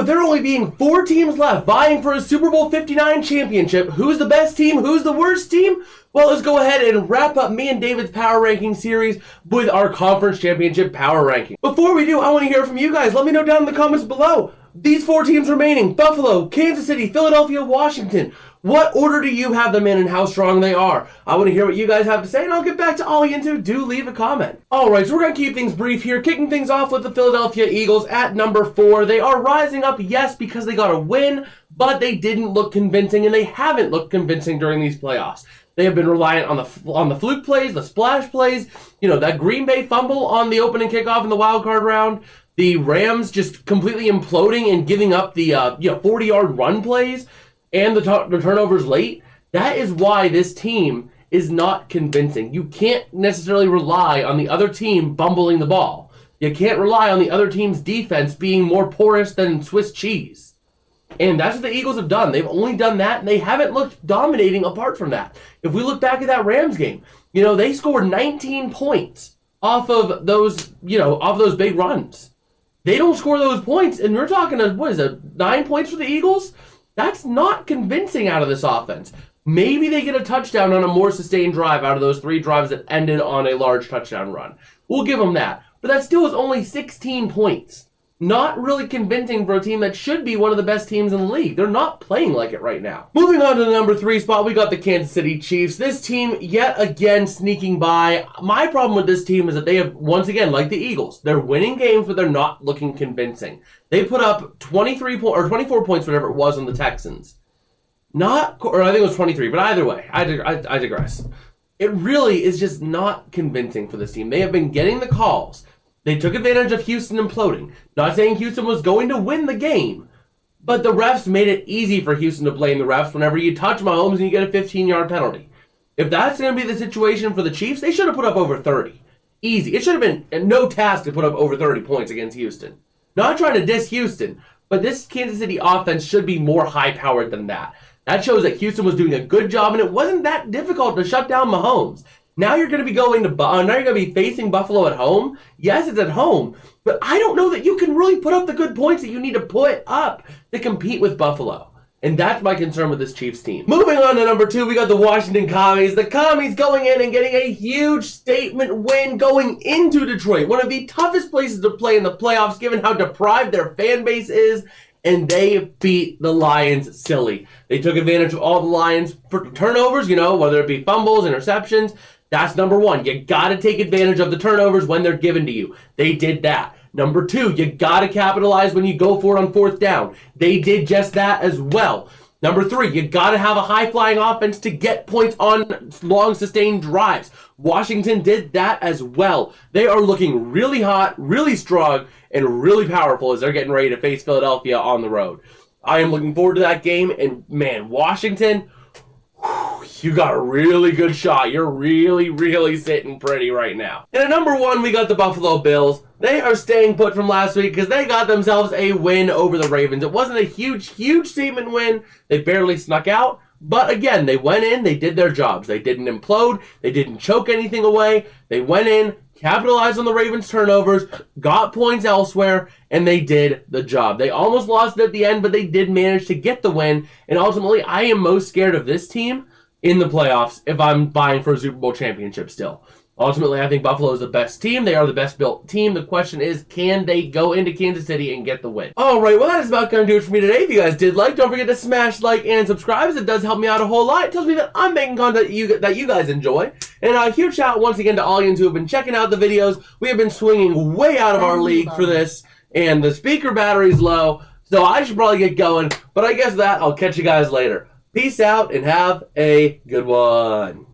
with there only being 4 teams left vying for a Super Bowl 59 championship, who's the best team, who's the worst team? Well, let's go ahead and wrap up me and David's power ranking series with our conference championship power ranking. Before we do, I want to hear from you guys. Let me know down in the comments below. These 4 teams remaining: Buffalo, Kansas City, Philadelphia, Washington. What order do you have them in and how strong they are? I want to hear what you guys have to say, and I'll get back to all you into. Do leave a comment. Alright, so we're going to keep things brief here, kicking things off with the Philadelphia Eagles at number 4. They are rising up, yes, because they got a win, but they didn't look convincing, and they haven't looked convincing during these playoffs. They have been reliant on the fluke plays, the splash plays, that Green Bay fumble on the opening kickoff in the wild card round, the Rams just completely imploding and giving up the 40-yard run plays, and the turnovers late. That is why this team is not convincing. You can't necessarily rely on the other team bumbling the ball. You can't rely on the other team's defense being more porous than Swiss cheese. And that's what the Eagles have done. They've only done that, and they haven't looked dominating apart from that. If we look back at that Rams game, they scored 19 points off of those big runs. They don't score those points, and we're talking, 9 points for the Eagles? That's not convincing out of this offense. Maybe they get a touchdown on a more sustained drive out of those 3 drives that ended on a large touchdown run. We'll give them that. But that still is only 16 points. Not really convincing for a team that should be one of the best teams in the league. They're not playing like it right now. Moving on to the number 3 spot, we got the Kansas City Chiefs. This team, yet again, sneaking by. My problem with this team is that they have, once again, like the Eagles, they're winning games, but they're not looking convincing. They put up 24 points, whatever it was, on the Texans. I think it was 23, but either way, I digress. It really is just not convincing for this team. They have been getting the calls. They took advantage of Houston imploding. Not saying Houston was going to win the game, but the refs made it easy for Houston to blame the refs whenever you touch Mahomes and you get a 15-yard penalty. If that's going to be the situation for the Chiefs, they should have put up over 30. Easy. It should have been no task to put up over 30 points against Houston. Not trying to diss Houston, but this Kansas City offense should be more high-powered than that. That shows that Houston was doing a good job, and it wasn't that difficult to shut down Mahomes. Now you're going to be now you're going to be facing Buffalo at home. Yes, it's at home, but I don't know that you can really put up the good points that you need to put up to compete with Buffalo. And that's my concern with this Chiefs team. Moving on to number 2, we got the Washington Commies. The Commies going in and getting a huge statement win going into Detroit. One of the toughest places to play in the playoffs, given how deprived their fan base is. And they beat the Lions silly. They took advantage of all the Lions for turnovers, whether it be fumbles, interceptions. That's number 1. You got to take advantage of the turnovers when they're given to you. They did that. Number 2, you got to capitalize when you go for it on 4th down. They did just that as well. Number 3, you got to have a high-flying offense to get points on long, sustained drives. Washington did that as well. They are looking really hot, really strong, and really powerful as they're getting ready to face Philadelphia on the road. I am looking forward to that game, and man, Washington, you got a really good shot. You're really, really sitting pretty right now. And at number 1, we got the Buffalo Bills. They are staying put from last week because they got themselves a win over the Ravens. It wasn't a huge, huge statement win. They barely snuck out. But again, they went in, they did their jobs. They didn't implode. They didn't choke anything away. They went in, capitalized on the Ravens' turnovers, got points elsewhere, and they did the job. They almost lost it at the end, but they did manage to get the win. And ultimately, I am most scared of this team in the playoffs if I'm buying for a Super Bowl championship still. Ultimately, I think Buffalo is the best team. They are the best built team. The question is, can they go into Kansas City and get the win? Alright, well that is about going to do it for me today. If you guys did like, don't forget to smash like and subscribe, as it does help me out a whole lot. It tells me that I'm making content that you guys enjoy. And a huge shout out once again to all you who have been checking out the videos. We have been swinging way out of our league for this, and the speaker battery's low, so I should probably get going. But I guess that I'll catch you guys later. Peace out and have a good one.